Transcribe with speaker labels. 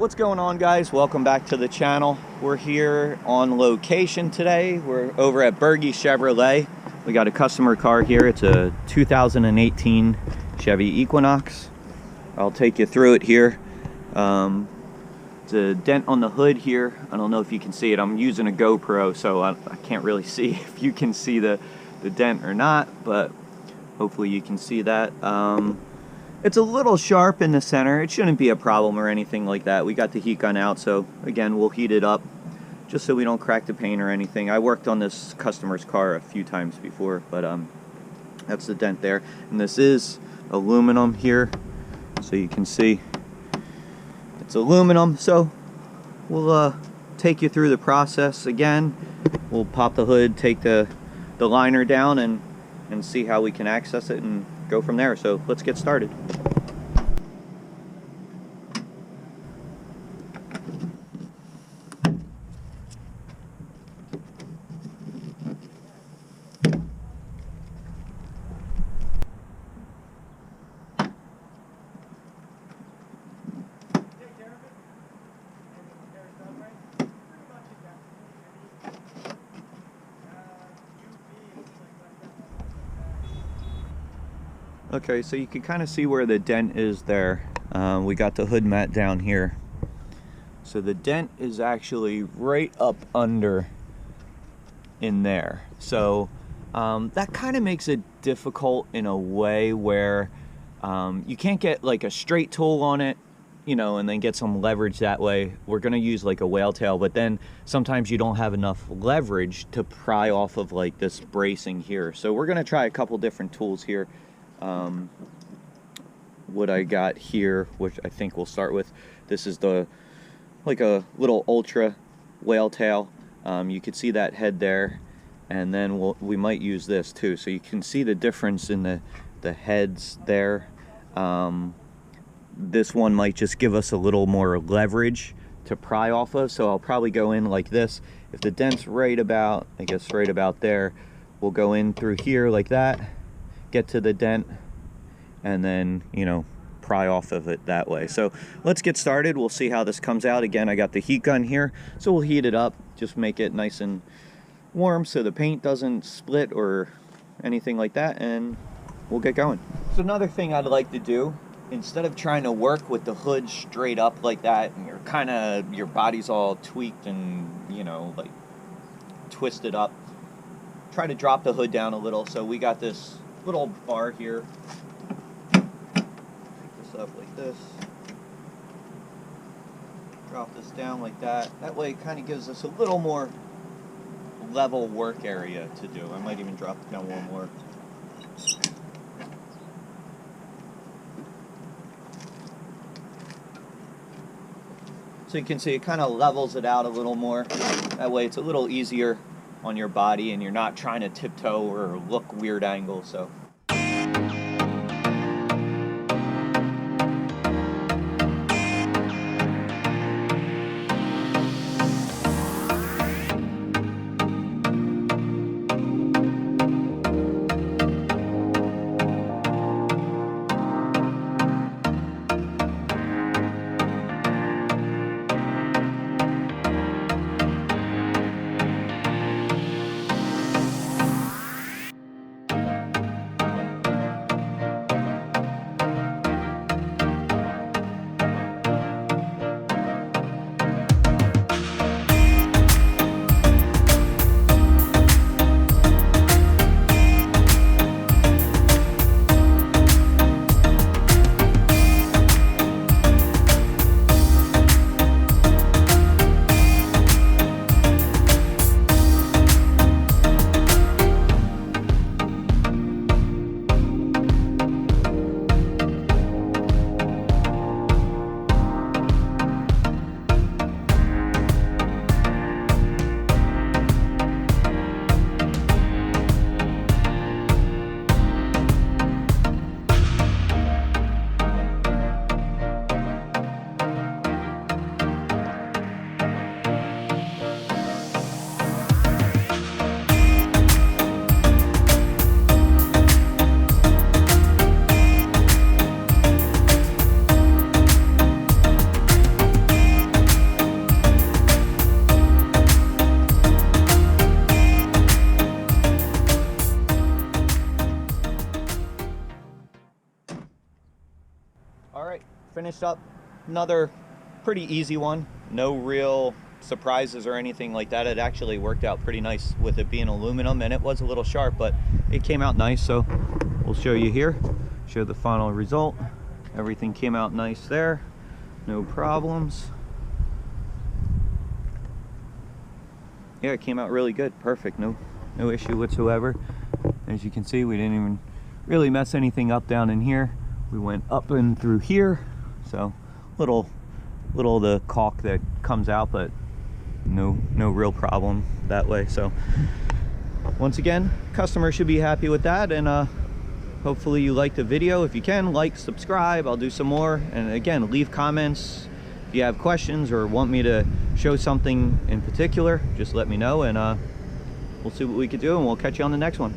Speaker 1: What's going on, guys? Welcome back to the channel. We're here on location today. We're over at Berge Chevrolet. We got a customer car here. It's a 2018 Chevy Equinox. I'll take you through it here. It's a dent on the hood here. I don't know if you can see it. I'm using a GoPro, so I can't really see if you can see the dent or not, but hopefully you can see that. It's a little sharp in the center. It shouldn't be a problem or anything like that. We got the heat gun out, so again, we'll heat it up just so we don't crack the paint or anything. I worked on this customer's car a few times before, but that's the dent there. And this is aluminum here, so you can see it's aluminum. So we'll take you through the process again. We'll pop the hood, take the liner down, and see how we can access it and go from there. So let's get started. Okay, so you can kind of see where the dent is there. We got the hood mat down here. So the dent is actually right up under in there. So that kind of makes it difficult in a way where you can't get like a straight tool on it, you know, and then get some leverage that way. We're gonna use like a whale tail, but then sometimes you don't have enough leverage to pry off of like this bracing here. So we're gonna try a couple different tools here. What I got here, which I think we'll start with, this is like a little ultra whale tail. You could see that head there, and then we might use this too, so you can see the difference in the heads there. This one might just give us a little more leverage to pry off of, so I'll probably go in like this. If the dent's right about, I guess right about there, we'll go in through here like that, get to the dent, and then, you know, pry off of it that way. So let's get started. We'll see how this comes out. Again, I got the heat gun here, so we'll heat it up, just make it nice and warm so the paint doesn't split or anything like that, and we'll get going. So another thing I'd like to do, instead of trying to work with the hood straight up like that, and your body's all tweaked and, you know, like twisted up, try to drop the hood down a little. So we got this little bar here. Pick this up like this. Drop this down like that. That way it kind of gives us a little more level work area to do. I might even drop it down one more. So you can see it kind of levels it out a little more. That way it's a little easier on your body, and you're not trying to tiptoe or look weird angles. So finished up another pretty easy one. No real surprises or anything like that. It actually worked out pretty nice with it being aluminum, and it was a little sharp, but it came out nice. So we'll show you here, show the final result. Everything came out nice there, no problems. Yeah, it came out really good, perfect, no issue whatsoever. As you can see, we didn't even really mess anything up down in here. We went up and through here, so little the caulk that comes out, but no real problem that way. So once again, customer should be happy with that, and hopefully you liked the video. If you can, like, subscribe, I'll do some more. And again, leave comments if you have questions or want me to show something in particular. Just let me know, and we'll see what we can do, and we'll catch you on the next one.